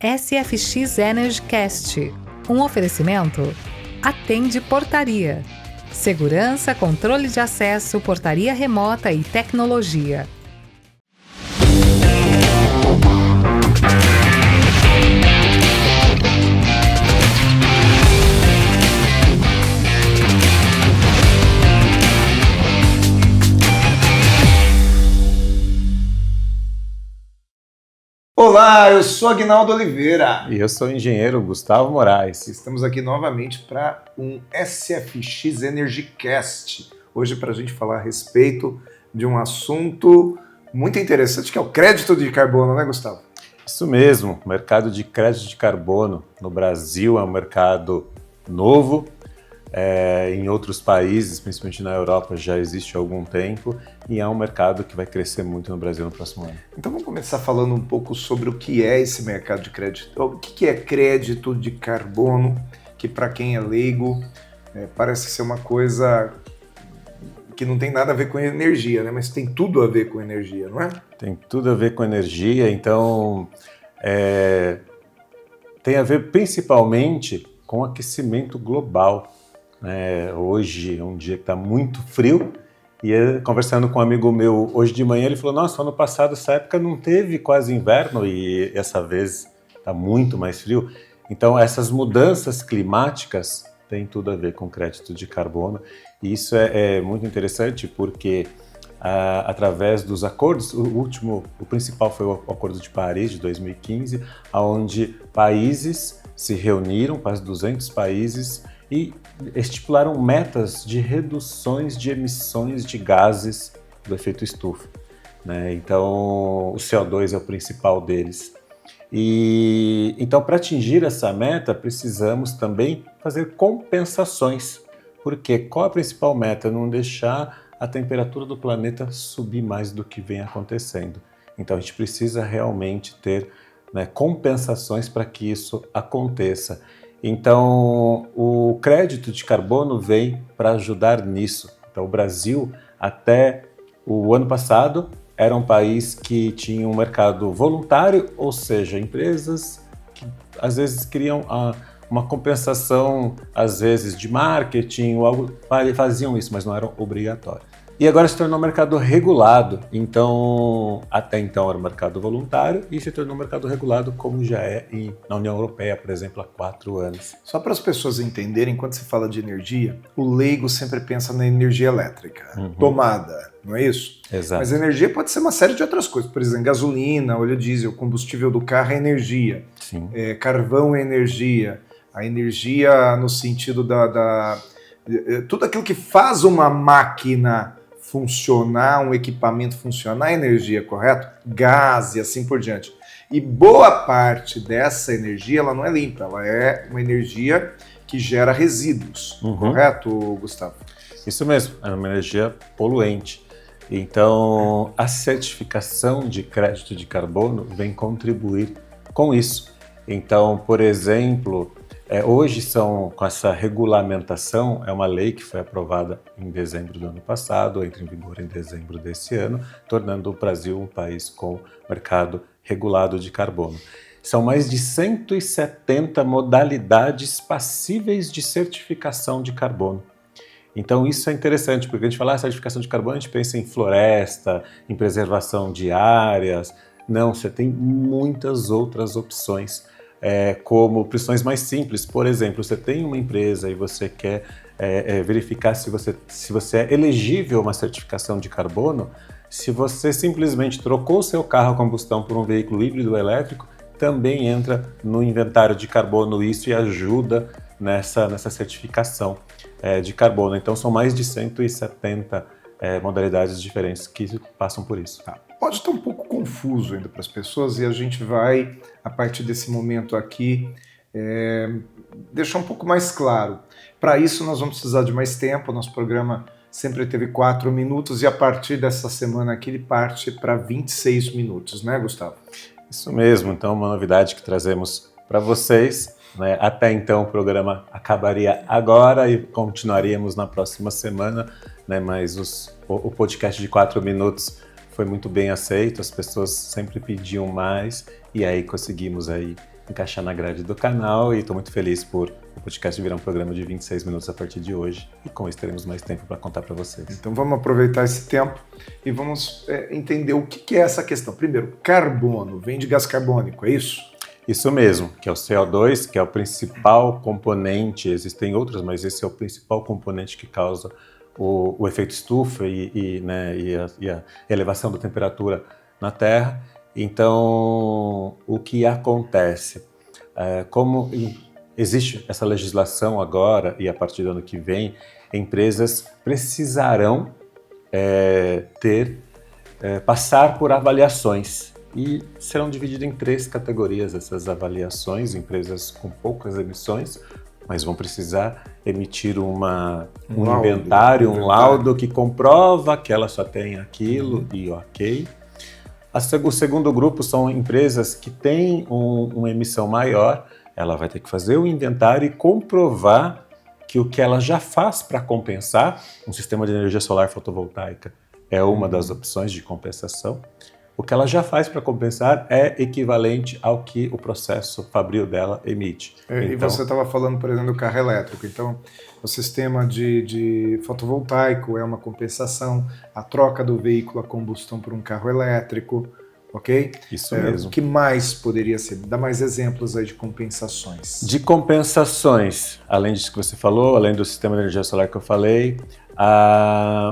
SFX Energy Cast, um oferecimento Atende Portaria. Segurança, controle de acesso, portaria remota e tecnologia. Olá, eu sou Aguinaldo Oliveira. E eu sou o engenheiro Gustavo Moraes. Estamos aqui novamente para um SFX Energy Cast. Hoje para a gente falar a respeito de um assunto muito interessante que é o crédito de carbono, né, Gustavo? Isso mesmo, o mercado de crédito de carbono no Brasil é um mercado novo. Em outros países, principalmente na Europa, já existe há algum tempo e é um mercado que vai crescer muito no Brasil no próximo ano. Então vamos começar falando um pouco sobre o que é esse mercado de crédito. O que é crédito de carbono, que para quem é leigo parece ser uma coisa que não tem nada a ver com energia, né? Mas tem tudo a ver com energia, não é? Tem tudo a ver com energia, então tem a ver principalmente com aquecimento global. Hoje é um dia que está muito frio e conversando com um amigo meu hoje de manhã, ele falou, nossa, ano passado essa época não teve quase inverno e essa vez está muito mais frio. Então essas mudanças climáticas têm tudo a ver com crédito de carbono e isso é muito interessante porque através dos acordos, o principal foi o Acordo de Paris de 2015, onde países se reuniram, quase 200 países, e estipularam metas de reduções de emissões de gases do efeito estufa, né? Então, o CO2 é o principal deles. E então, para atingir essa meta, precisamos também fazer compensações. Porque qual a principal meta? Não deixar a temperatura do planeta subir mais do que vem acontecendo. Então, a gente precisa realmente ter, compensações para que isso aconteça. Então, o crédito de carbono vem para ajudar nisso. Então, o Brasil, até o ano passado, era um país que tinha um mercado voluntário, ou seja, empresas que às vezes queriam uma compensação, às vezes de marketing, ou algo, faziam isso, mas não eram obrigatórios. E agora se tornou um mercado regulado, então até então era um mercado voluntário e se tornou um mercado regulado como já é na União Europeia, por exemplo, há 4 anos. Só para as pessoas entenderem, quando se fala de energia, o leigo sempre pensa na energia elétrica, tomada, não é isso? Exato. Mas a energia pode ser uma série de outras coisas, por exemplo, gasolina, óleo diesel, combustível do carro é energia, Sim. Carvão é energia, a energia no sentido tudo aquilo que faz uma máquina funcionar, um equipamento funcionar, energia, correto? Gás e assim por diante. E boa parte dessa energia, ela não é limpa, ela é uma energia que gera resíduos, correto, Gustavo? Isso mesmo, é uma energia poluente. Então, a certificação de crédito de carbono vem contribuir com isso. Então, por exemplo, hoje com essa regulamentação, é uma lei que foi aprovada em dezembro do ano passado, entra em vigor em dezembro desse ano, tornando o Brasil um país com mercado regulado de carbono. São mais de 170 modalidades passíveis de certificação de carbono. Então isso é interessante, porque a gente fala certificação de carbono, a gente pensa em floresta, em preservação de áreas. Não, você tem muitas outras opções. Como opções mais simples. Por exemplo, você tem uma empresa e você quer verificar se você é elegível a uma certificação de carbono, se você simplesmente trocou o seu carro a combustão por um veículo híbrido elétrico, também entra no inventário de carbono isso e ajuda nessa certificação de carbono. Então são mais de 170 modalidades diferentes que passam por isso. Pode estar um pouco confuso ainda para as pessoas e a gente vai, a partir desse momento aqui, deixar um pouco mais claro. Para isso nós vamos precisar de mais tempo, nosso programa sempre teve 4 minutos e a partir dessa semana aqui ele parte para 26 minutos, né, Gustavo? Isso mesmo, então uma novidade que trazemos para vocês, né? Até então o programa acabaria agora e continuaríamos na próxima semana, né? Mas o podcast de 4 minutos foi muito bem aceito, as pessoas sempre pediam mais e aí conseguimos aí encaixar na grade do canal e estou muito feliz por o podcast virar um programa de 26 minutos a partir de hoje e com isso teremos mais tempo para contar para vocês. Então vamos aproveitar esse tempo e vamos entender o que é essa questão. Primeiro, carbono, vem de gás carbônico, é isso? Isso mesmo, que é o CO2, que é o principal componente, existem outros, mas esse é o principal componente que causa o efeito estufa e a elevação da temperatura na Terra. Então, o que acontece? Como existe essa legislação agora e a partir do ano que vem, empresas precisarão passar por avaliações e serão divididas em 3 categorias essas avaliações, empresas com poucas emissões, mas vão precisar emitir um inventário, um laudo que comprova que ela só tem aquilo e ok. O segundo grupo são empresas que têm uma emissão maior, ela vai ter que fazer o inventário e comprovar que o que ela já faz para compensar, um sistema de energia solar fotovoltaica é uma das opções de compensação, o que ela já faz para compensar é equivalente ao que o processo fabril dela emite. E você estava falando, por exemplo, do carro elétrico. Então, o sistema de fotovoltaico é uma compensação, a troca do veículo a combustão por um carro elétrico, ok? Isso mesmo. O que mais poderia ser? Dá mais exemplos aí de compensações. De compensações, além disso que você falou, além do sistema de energia solar que eu falei,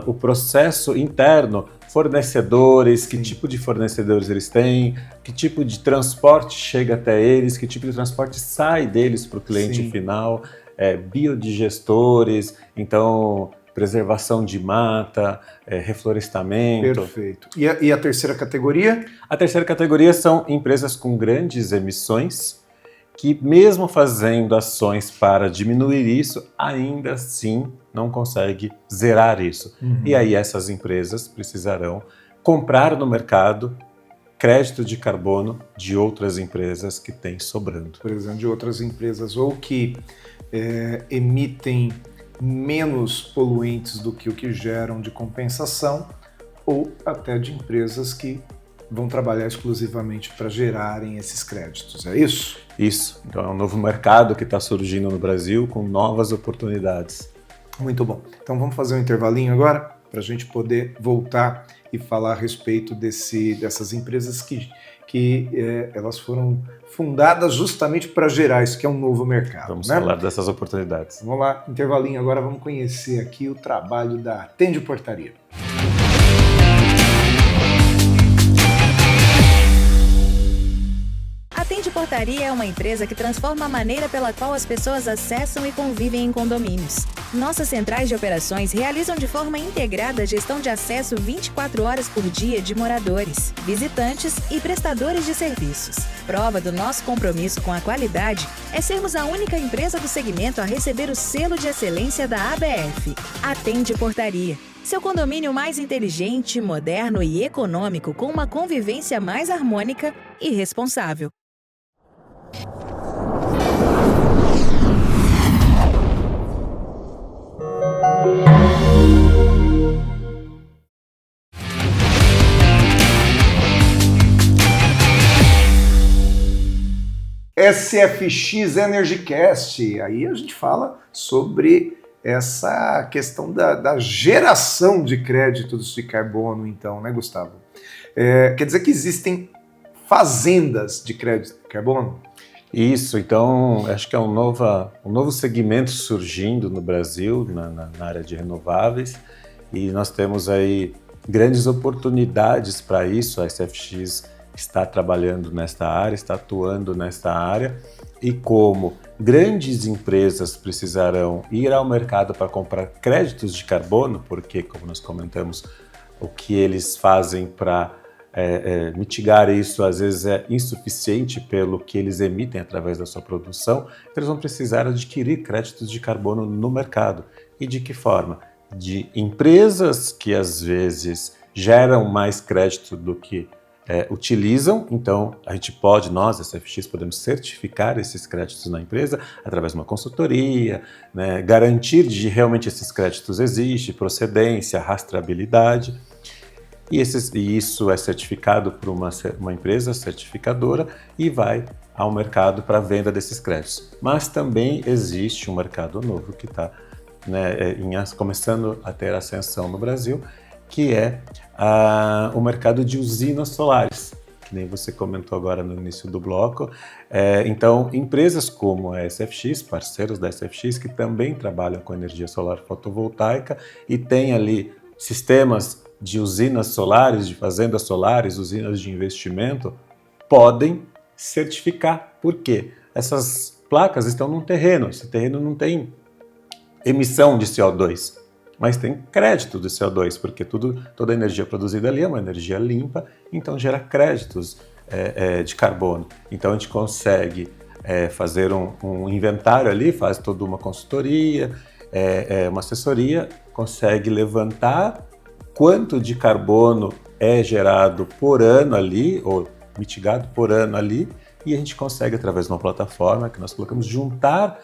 o processo interno, fornecedores, que tipo de fornecedores eles têm, que tipo de transporte chega até eles, que tipo de transporte sai deles para o cliente final, biodigestores, então preservação de mata, reflorestamento. Perfeito. E a terceira categoria? A terceira categoria são empresas com grandes emissões, que mesmo fazendo ações para diminuir isso, ainda assim não consegue zerar isso. E aí essas empresas precisarão comprar no mercado crédito de carbono de outras empresas que têm sobrando. Por exemplo, de outras empresas ou que emitem menos poluentes do que o que geram de compensação, ou até de empresas que vão trabalhar exclusivamente para gerarem esses créditos, é isso? Isso, então é um novo mercado que está surgindo no Brasil com novas oportunidades. Muito bom, então vamos fazer um intervalinho agora para a gente poder voltar e falar a respeito dessas empresas que elas foram fundadas justamente para gerar isso, que é um novo mercado. Vamos falar dessas oportunidades. Vamos lá, intervalinho agora, vamos conhecer aqui o trabalho da Atende Portaria. Atende Portaria é uma empresa que transforma a maneira pela qual as pessoas acessam e convivem em condomínios. Nossas centrais de operações realizam de forma integrada a gestão de acesso 24 horas por dia de moradores, visitantes e prestadores de serviços. Prova do nosso compromisso com a qualidade é sermos a única empresa do segmento a receber o selo de excelência da ABF. Atende Portaria. Seu condomínio mais inteligente, moderno e econômico com uma convivência mais harmônica e responsável. SFX EnergyCast, aí a gente fala sobre essa questão da geração de créditos de carbono, então, né, Gustavo? Quer dizer que existem fazendas de crédito de carbono? Isso, então acho que é um novo segmento surgindo no Brasil, na área de renováveis, e nós temos aí grandes oportunidades para isso. A SFX está trabalhando nesta área, está atuando nesta área, e como grandes empresas precisarão ir ao mercado para comprar créditos de carbono, porque, como nós comentamos, o que eles fazem para mitigar isso às vezes é insuficiente pelo que eles emitem através da sua produção, então eles vão precisar adquirir créditos de carbono no mercado. E de que forma? De empresas que às vezes geram mais crédito do que utilizam, então a gente pode, nós, SFX, podemos certificar esses créditos na empresa através de uma consultoria, né, garantir de realmente esses créditos existem, procedência, rastreabilidade. E isso é certificado por uma empresa certificadora e vai ao mercado para a venda desses créditos. Mas também existe um mercado novo que está, né, começando a ter ascensão no Brasil, que é o mercado de usinas solares, que nem você comentou agora no início do bloco. Então, empresas como a SFX, parceiros da SFX, que também trabalham com energia solar fotovoltaica e têm ali sistemas de usinas solares, de fazendas solares, usinas de investimento, podem certificar. Por quê? Essas placas estão num terreno, esse terreno não tem emissão de CO2, mas tem crédito de CO2, porque toda a energia produzida ali é uma energia limpa, então gera créditos de carbono. Então a gente consegue fazer um inventário ali, faz toda uma consultoria, uma assessoria, consegue levantar quanto de carbono é gerado por ano ali, ou mitigado por ano ali, e a gente consegue, através de uma plataforma que nós colocamos, juntar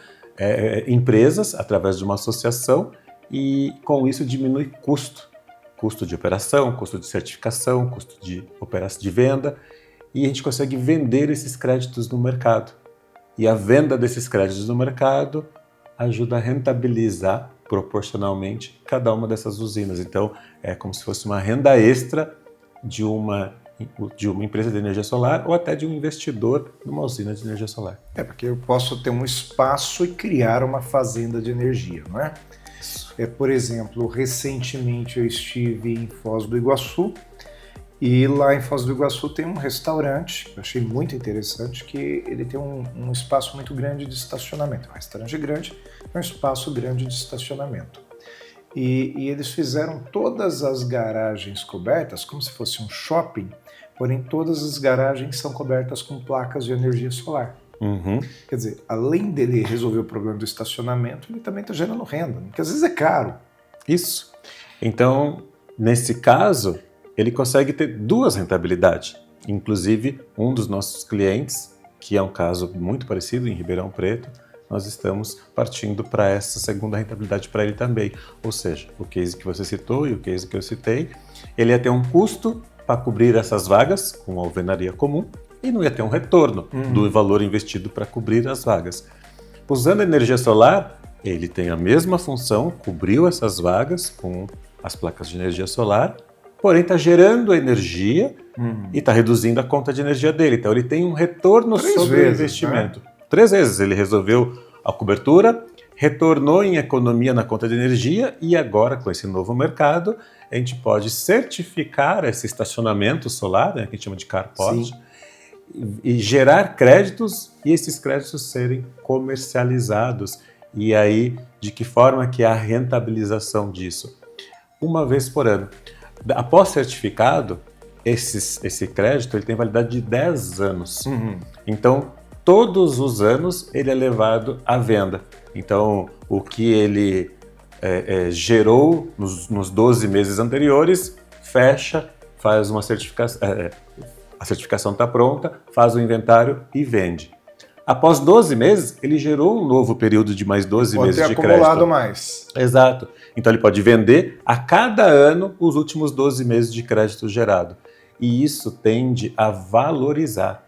empresas através de uma associação, e com isso diminui custo de operação, custo de certificação, custo de venda, e a gente consegue vender esses créditos no mercado. E a venda desses créditos no mercado ajuda a rentabilizar proporcionalmente cada uma dessas usinas. Então, é como se fosse uma renda extra de uma empresa de energia solar ou até de um investidor numa usina de energia solar. Porque eu posso ter um espaço e criar uma fazenda de energia, não é? Por exemplo, recentemente eu estive em Foz do Iguaçu, e lá em Foz do Iguaçu tem um restaurante, eu achei muito interessante, que ele tem um espaço muito grande de estacionamento. Um restaurante grande, um espaço grande de estacionamento. E eles fizeram todas as garagens cobertas, como se fosse um shopping, porém todas as garagens são cobertas com placas de energia solar. Uhum. Quer dizer, além dele resolver o problema do estacionamento, ele também está gerando renda, porque às vezes é caro. Isso. Então, nesse caso, ele consegue ter duas rentabilidades. Inclusive, um dos nossos clientes, que é um caso muito parecido em Ribeirão Preto, nós estamos partindo para essa segunda rentabilidade para ele também. Ou seja, o case que você citou e o case que eu citei, ele ia ter um custo para cobrir essas vagas com a alvenaria comum e não ia ter um retorno do valor investido para cobrir as vagas. Usando a energia solar, ele tem a mesma função, cobriu essas vagas com as placas de energia solar, porém está gerando energia e está reduzindo a conta de energia dele. Então ele tem um retorno sobre o investimento. Né? 3 vezes ele resolveu a cobertura, retornou em economia na conta de energia e agora, com esse novo mercado, a gente pode certificar esse estacionamento solar, né, que a gente chama de carport, e gerar créditos e esses créditos serem comercializados. E aí, de que forma que é a rentabilização disso? 1 vez por ano. Após certificado, esse crédito ele tem validade de 10 anos. Então, todos os anos ele é levado à venda. Então, o que ele gerou nos 12 meses anteriores, fecha, faz uma certificação, a certificação está pronta, faz o inventário e vende. Após 12 meses, ele gerou um novo período de mais 12 meses de crédito. Pode ter acumulado mais. Exato. Então ele pode vender a cada ano os últimos 12 meses de crédito gerado. E isso tende a valorizar.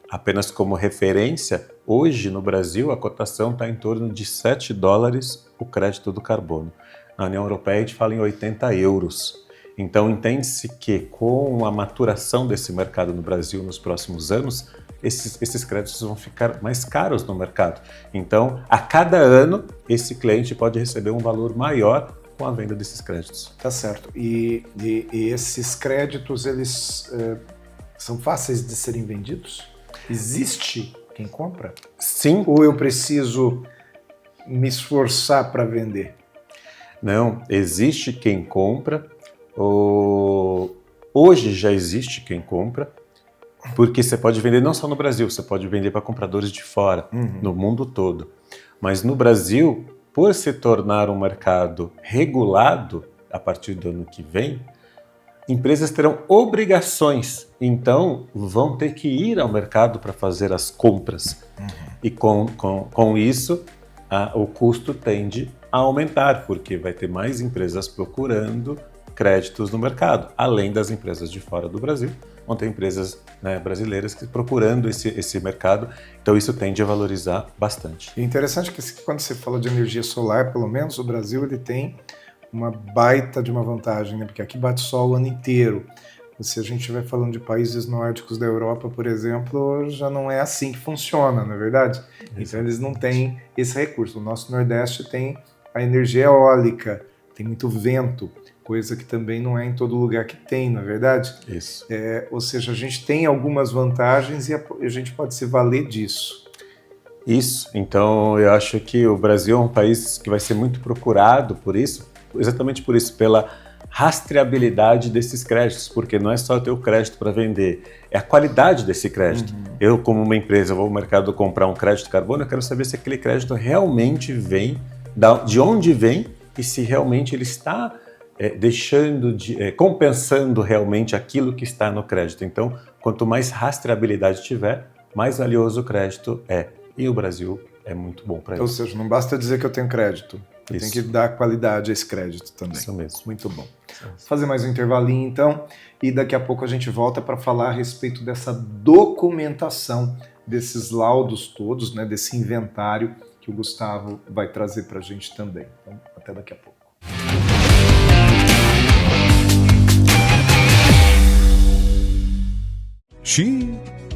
Apenas como referência, hoje no Brasil a cotação está em torno de $7 o crédito do carbono. Na União Europeia a gente fala em 80 euros. Então entende-se que com a maturação desse mercado no Brasil nos próximos anos, esses créditos vão ficar mais caros no mercado. Então, a cada ano, esse cliente pode receber um valor maior com a venda desses créditos. Tá certo. E esses créditos, eles são fáceis de serem vendidos? Existe quem compra? Sim. Ou eu preciso me esforçar para vender? Não, existe quem compra. Hoje já existe quem compra, porque você pode vender não só no Brasil, você pode vender para compradores de fora, no mundo todo. Mas no Brasil, por se tornar um mercado regulado a partir do ano que vem, empresas terão obrigações, então vão ter que ir ao mercado para fazer as compras. E com isso, o custo tende a aumentar, porque vai ter mais empresas procurando créditos no mercado, além das empresas de fora do Brasil, vão ter empresas, né, brasileiras procurando esse mercado, então isso tende a valorizar bastante. É interessante que quando você fala de energia solar, pelo menos o Brasil ele tem uma baita de uma vantagem, né? Porque aqui bate sol o ano inteiro. Se a gente estiver falando de países nórdicos da Europa, por exemplo, já não é assim que funciona, não é verdade? Exatamente. Então eles não têm esse recurso. O nosso Nordeste tem a energia eólica, tem muito vento, coisa que também não é em todo lugar que tem, não é verdade? Isso. Ou seja, a gente tem algumas vantagens e a gente pode se valer disso. Isso. Então eu acho que o Brasil é um país que vai ser muito procurado por isso, exatamente por isso, pela rastreabilidade desses créditos, porque não é só ter o crédito para vender, é a qualidade desse crédito. Eu, como uma empresa, vou ao mercado comprar um crédito de carbono, eu quero saber se aquele crédito realmente vem, de onde vem e se realmente ele está compensando realmente aquilo que está no crédito. Então, quanto mais rastreabilidade tiver, mais valioso o crédito é. E o Brasil é muito bom para isso. Ou seja, não basta dizer que eu tenho crédito. Você tem que dar qualidade a esse crédito também. Isso mesmo. Muito bom. Vou fazer mais um intervalinho então, e daqui a pouco a gente volta para falar a respeito dessa documentação, desses laudos todos, né, desse inventário que o Gustavo vai trazer para a gente também. Então, até daqui a pouco.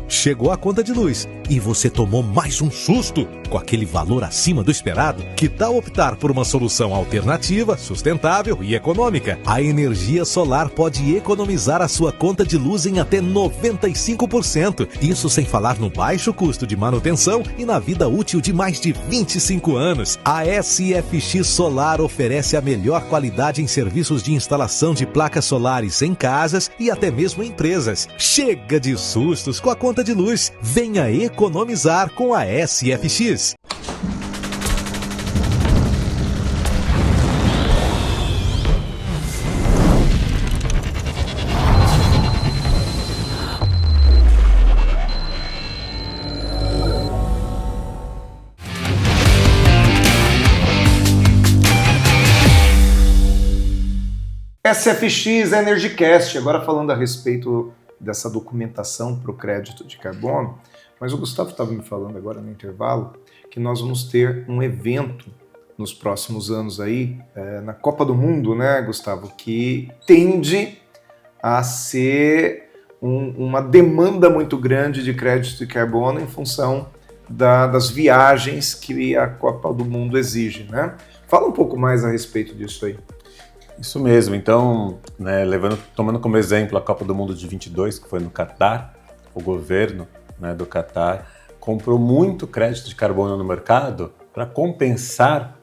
Chegou a conta de luz e você tomou mais um susto com aquele valor acima do esperado? Que tal optar por uma solução alternativa, sustentável e econômica? A energia solar pode economizar a sua conta de luz em até 95%. Isso sem falar no baixo custo de manutenção e na vida útil de mais de 25 anos. A SFX Solar oferece a melhor qualidade em serviços de instalação de placas solares em casas e até mesmo em empresas. Chega de sustos com a conta de luz. Venha economizar com a SFX. SFX EnergyCast, agora falando a respeito dessa documentação para o crédito de carbono, mas o Gustavo estava me falando agora no intervalo que nós vamos ter um evento nos próximos anos aí, na Copa do Mundo, né, Gustavo, que tende a ser uma demanda muito grande de crédito de carbono em função das viagens que a Copa do Mundo exige, né? Fala um pouco mais a respeito disso aí. Isso mesmo. Então, né, tomando como exemplo a Copa do Mundo de 22, que foi no Catar, o governo, né, do Catar comprou muito crédito de carbono no mercado para compensar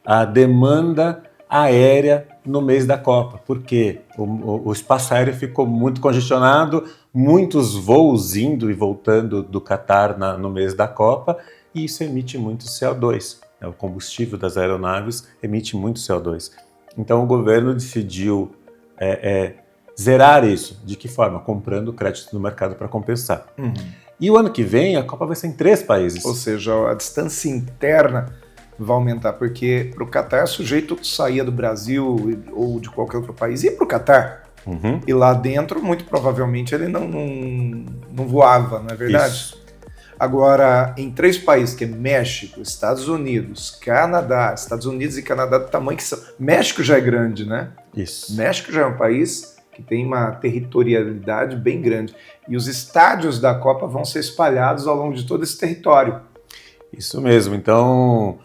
a demanda aérea no mês da Copa, porque o espaço aéreo ficou muito congestionado, muitos voos indo e voltando do Catar no mês da Copa, e isso emite muito CO2. Né, o combustível das aeronaves emite muito CO2. Então o governo decidiu zerar isso. De que forma? Comprando crédito no mercado para compensar. Uhum. E o ano que vem a Copa vai ser em 3 países. Ou seja, a distância interna vai aumentar, porque para o Catar o sujeito saía do Brasil ou de qualquer outro país e ia para o Catar. Uhum. E lá dentro, muito provavelmente, ele não voava, não é verdade? Isso. Agora, em 3 países, que é México, Estados Unidos, Canadá, Estados Unidos e Canadá do tamanho que são. México já é grande, né? Isso. México já é um país que tem uma territorialidade bem grande. E os estádios da Copa vão ser espalhados ao longo de todo esse território. Isso mesmo. Então,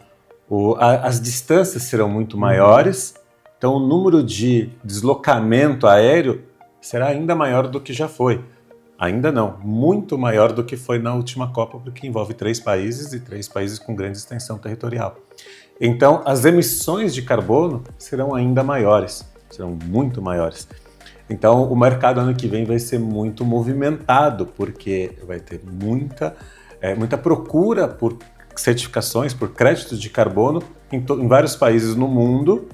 as distâncias serão muito maiores, então o número de deslocamento aéreo será ainda maior do que já foi. Ainda não, muito maior do que foi na última Copa, porque envolve 3 países e 3 países com grande extensão territorial. Então, as emissões de carbono serão ainda maiores, serão muito maiores. Então, o mercado ano que vem vai ser muito movimentado, porque vai ter muita procura por certificações, por créditos de carbono em vários países no mundo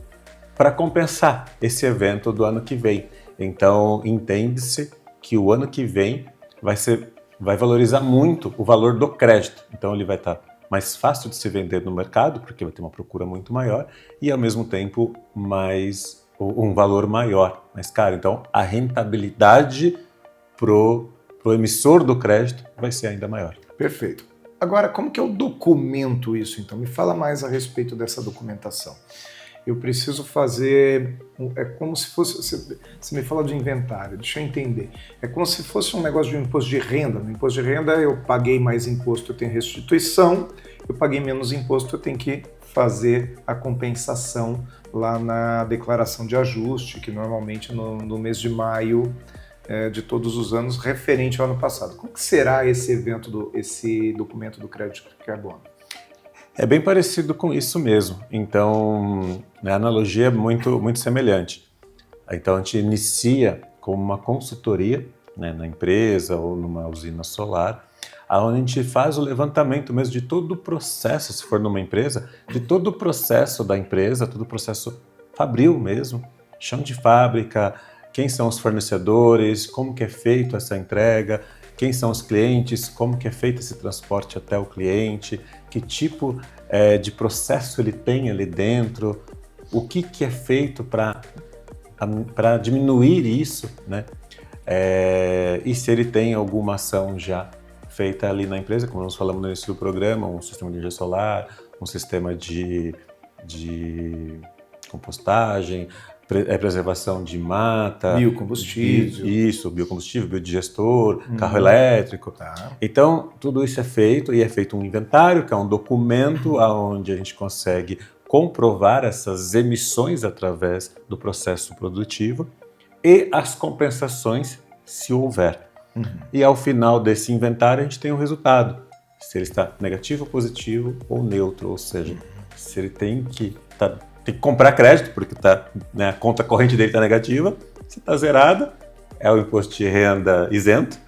para compensar esse evento do ano que vem. Então, entende-se que o ano que vem vai valorizar muito o valor do crédito. Então ele vai estar mais fácil de se vender no mercado, porque vai ter uma procura muito maior e ao mesmo tempo um valor maior, mais caro. Então a rentabilidade pro emissor do crédito vai ser ainda maior. Perfeito. Agora, como que eu documento isso, então? Me fala mais a respeito dessa documentação. Eu preciso fazer... É como se fosse... Você me fala de inventário, deixa eu entender. É como se fosse um negócio de um imposto de renda. No imposto de renda, eu paguei mais imposto, eu tenho restituição. Eu paguei menos imposto, eu tenho que fazer a compensação lá na declaração de ajuste, que normalmente no mês de maio de todos os anos, referente ao ano passado. Como que será esse evento, esse documento do crédito de carbono? É bem parecido com isso mesmo. Então, a analogia é muito, muito semelhante. Então, a gente inicia com uma consultoria, né, na empresa ou numa usina solar, onde a gente faz o levantamento mesmo de todo o processo, se for numa empresa, de todo o processo da empresa, todo o processo fabril mesmo, chão de fábrica, quem são os fornecedores, como que é feito essa entrega, quem são os clientes, como que é feito esse transporte até o cliente, que tipo de processo ele tem ali dentro, o que é feito para diminuir isso, né? E se ele tem alguma ação já feita ali na empresa, como nós falamos no início do programa, um sistema de energia solar, um sistema de compostagem, preservação de mata, biocombustível, biocombustível, biodigestor, carro elétrico. Tá. Então, tudo isso é feito e é feito um inventário, que é um documento onde a gente consegue comprovar essas emissões através do processo produtivo e as compensações, se houver. E ao final desse inventário, a gente tem um resultado. Se ele está negativo, positivo ou neutro, ou seja, se ele tem que comprar crédito, porque a conta corrente dele está negativa, se está zerada, é o imposto de renda isento,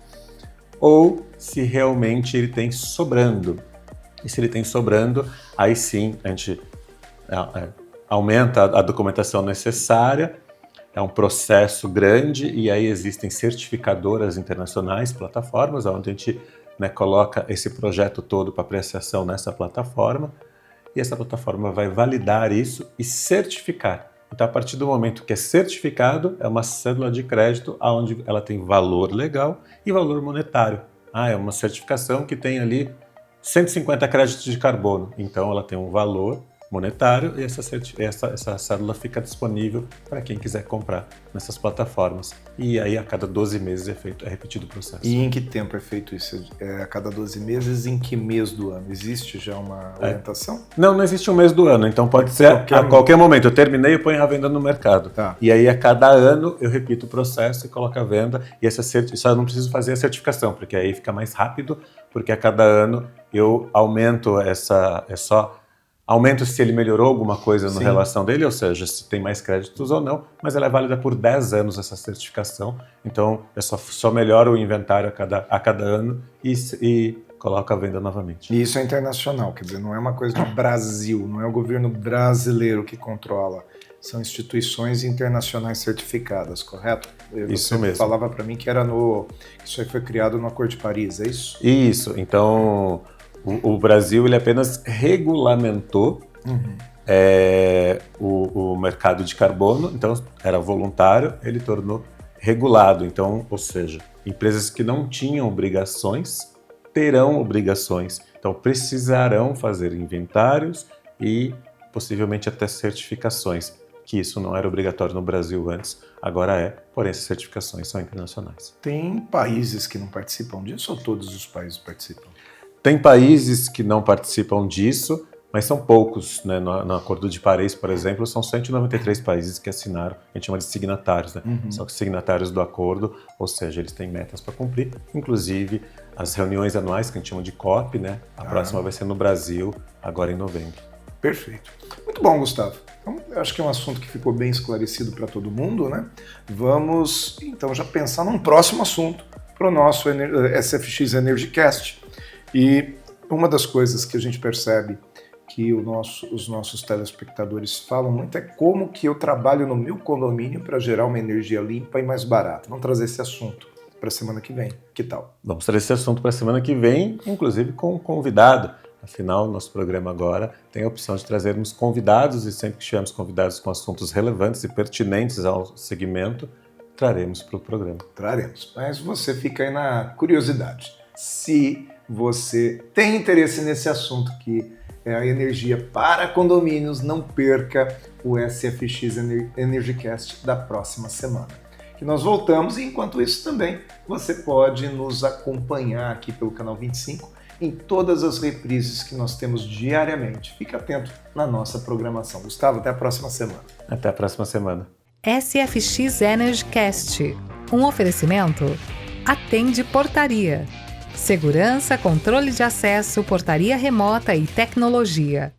ou se realmente ele tem sobrando. E se ele tem sobrando, aí sim a gente aumenta a documentação necessária, é um processo grande e aí existem certificadoras internacionais, plataformas, onde a gente coloca esse projeto todo para apreciação nessa plataforma, e essa plataforma vai validar isso e certificar. Então, a partir do momento que é certificado, é uma cédula de crédito onde ela tem valor legal e valor monetário. É uma certificação que tem ali 150 créditos de carbono. Então, ela tem um valor monetário e essa cédula fica disponível para quem quiser comprar nessas plataformas. E aí, a cada 12 meses é repetido o processo. E em que tempo é feito isso? A cada 12 meses? Em que mês do ano? Existe já uma orientação? Não existe um mês do ano. Então, pode ser a qualquer momento. Eu terminei e ponho a venda no mercado. Tá. E aí, a cada ano, eu repito o processo e coloco a venda. E só não preciso fazer a certificação, porque aí fica mais rápido, porque a cada ano eu aumento aumento se ele melhorou alguma coisa na relação dele, ou seja, se tem mais créditos ou não, mas ela é válida por 10 anos essa certificação, então eu só melhoro o inventário a cada ano e coloco a venda novamente. E isso é internacional, quer dizer, não é uma coisa do Brasil, não é o governo brasileiro que controla, são instituições internacionais certificadas, correto? Isso mesmo. Você falava para mim que isso aí foi criado no Acordo de Paris, é isso? Isso, então... O Brasil ele apenas regulamentou o mercado de carbono, então era voluntário, ele tornou regulado. Então, ou seja, empresas que não tinham obrigações terão obrigações, então precisarão fazer inventários e possivelmente até certificações, que isso não era obrigatório no Brasil antes, agora é, porém essas certificações são internacionais. Tem países que não participam disso ou todos os países participam? Tem países que não participam disso, mas são poucos, né? No Acordo de Paris, por exemplo, são 193 países que assinaram, a gente chama de signatários, né? São signatários do acordo, ou seja, eles têm metas para cumprir, inclusive as reuniões anuais, que a gente chama de COP, né? A próxima vai ser no Brasil, agora em novembro. Perfeito. Muito bom, Gustavo. Então, eu acho que é um assunto que ficou bem esclarecido para todo mundo, né? Vamos, então, já pensar num próximo assunto para o nosso SFX EnergyCast. E uma das coisas que a gente percebe que os nossos telespectadores falam muito é como que eu trabalho no meu condomínio para gerar uma energia limpa e mais barata. Vamos trazer esse assunto para a semana que vem. Que tal? Vamos trazer esse assunto para a semana que vem, inclusive com um convidado. Afinal, nosso programa agora tem a opção de trazermos convidados e sempre que tivermos convidados com assuntos relevantes e pertinentes ao segmento, traremos para o programa. Traremos, mas você fica aí na curiosidade. Se você tem interesse nesse assunto que é a energia para condomínios, não perca o SFX EnergyCast da próxima semana. Que nós voltamos e enquanto isso também você pode nos acompanhar aqui pelo canal 25 em todas as reprises que nós temos diariamente. Fique atento na nossa programação. Gustavo, até a próxima semana. Até a próxima semana. SFX EnergyCast, um oferecimento Atende Portaria. Segurança, controle de acesso, portaria remota e tecnologia.